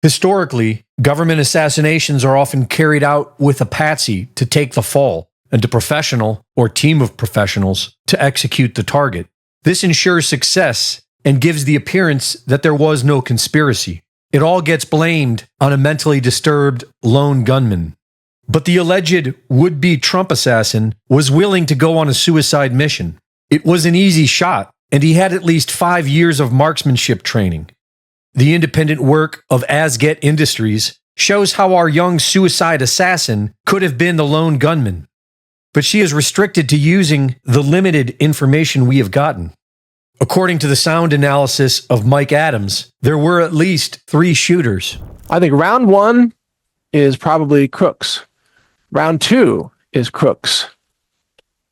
Historically, government assassinations are often carried out with a patsy to take the fall and a professional or team of professionals to execute the target. This ensures success and gives the appearance that there was no conspiracy. It all gets blamed on a mentally disturbed lone gunman. But the alleged would-be Trump assassin was willing to go on a suicide mission. It was an easy shot, and he had at least 5 years of marksmanship training. The independent work of Asget Industries shows how our young suicide assassin could have been the lone gunman. But she is restricted to using the limited information we have gotten. According to the sound analysis of Mike Adams, there were at least 3 shooters. I think round 1 is probably Crooks. Round 2 is Crooks.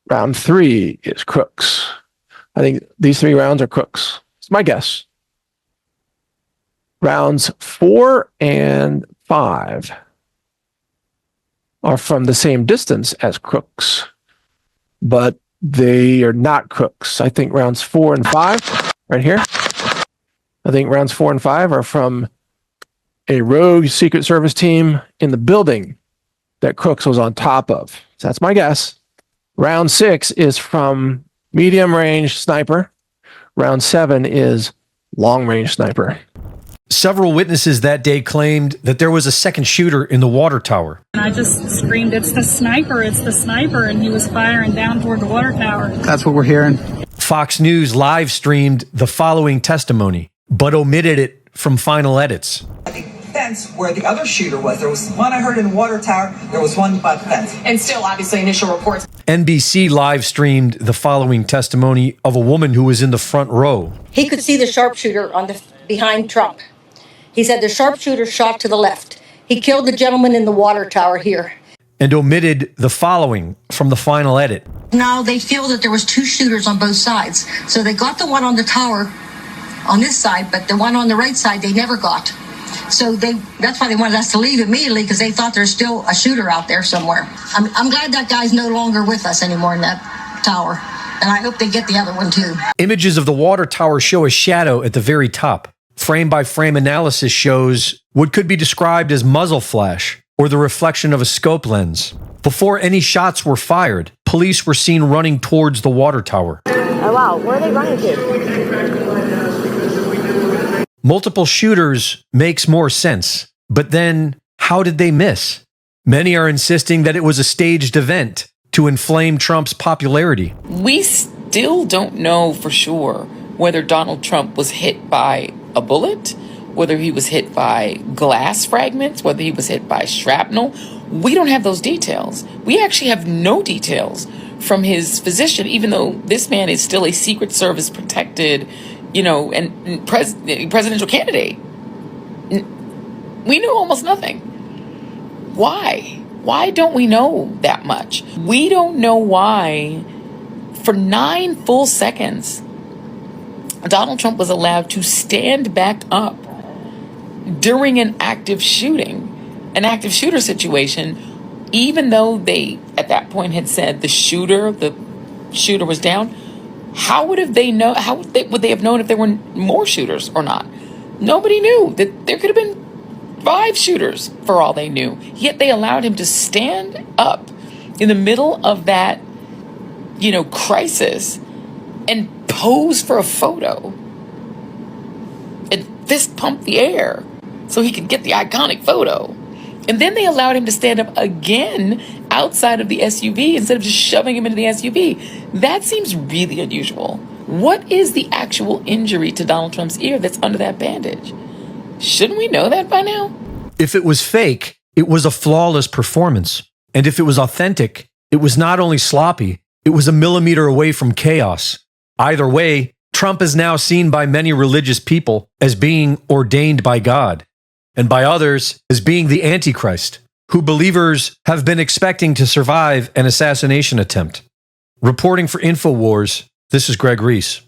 Round 3 is Crooks. I think these 3 rounds are Crooks. It's my guess. Rounds 4 and 5 are from the same distance as Crooks, but they are not Crooks. I think rounds 4 and 5, right here. I think rounds 4 and 5 are from a rogue Secret Service team in the building that Crooks was on top of. So that's my guess. Round 6 is from medium range sniper. Round 7 is long range sniper. Several witnesses that day claimed that there was a second shooter in the water tower. And I just screamed, it's the sniper, and he was firing down toward the water tower. That's what we're hearing. Fox News live streamed the following testimony, but omitted it from final edits. The fence where the other shooter was, there was one I heard in the water tower, there was one by the fence. And still, obviously, initial reports. NBC live streamed the following testimony of a woman who was in the front row. He could see the sharpshooter behind Trump. He said the sharpshooter shot to the left. He killed the gentleman in the water tower here. And omitted the following from the final edit. Now they feel that there was 2 shooters on both sides. So they got the one on the tower on this side, but the one on the right side they never got. So that's why they wanted us to leave immediately, because they thought there's still a shooter out there somewhere. I'm glad that guy's no longer with us anymore in that tower. And I hope they get the other one too. Images of the water tower show a shadow at the very top. Frame-by-frame analysis shows what could be described as muzzle flash, or the reflection of a scope lens. Before any shots were fired, police were seen running towards the water tower. Oh wow, where are they running to? Multiple shooters makes more sense, but then how did they miss? Many are insisting that it was a staged event to inflame Trump's popularity. We still don't know for sure whether Donald Trump was hit by a bullet, whether he was hit by glass fragments, whether he was hit by shrapnel. We don't have those details. We actually have no details from his physician, even though this man is still a Secret Service protected, and presidential candidate. We knew almost nothing. Why? Why don't we know that much? We don't know why for 9 full seconds Donald Trump was allowed to stand back up during an active shooter situation, even though they, at that point, had said the shooter was down. How would they have known if there were more shooters or not? Nobody knew that there could have been 5 shooters for all they knew. Yet they allowed him to stand up in the middle of that, crisis and pose for a photo and fist pump the air so he could get the iconic photo. And then they allowed him to stand up again outside of the SUV instead of just shoving him into the SUV. That seems really unusual. What is the actual injury to Donald Trump's ear that's under that bandage? Shouldn't we know that by now? If it was fake, it was a flawless performance. And if it was authentic, it was not only sloppy, it was a millimeter away from chaos. Either way, Trump is now seen by many religious people as being ordained by God, and by others as being the Antichrist, who believers have been expecting to survive an assassination attempt. Reporting for InfoWars, this is Greg Reese.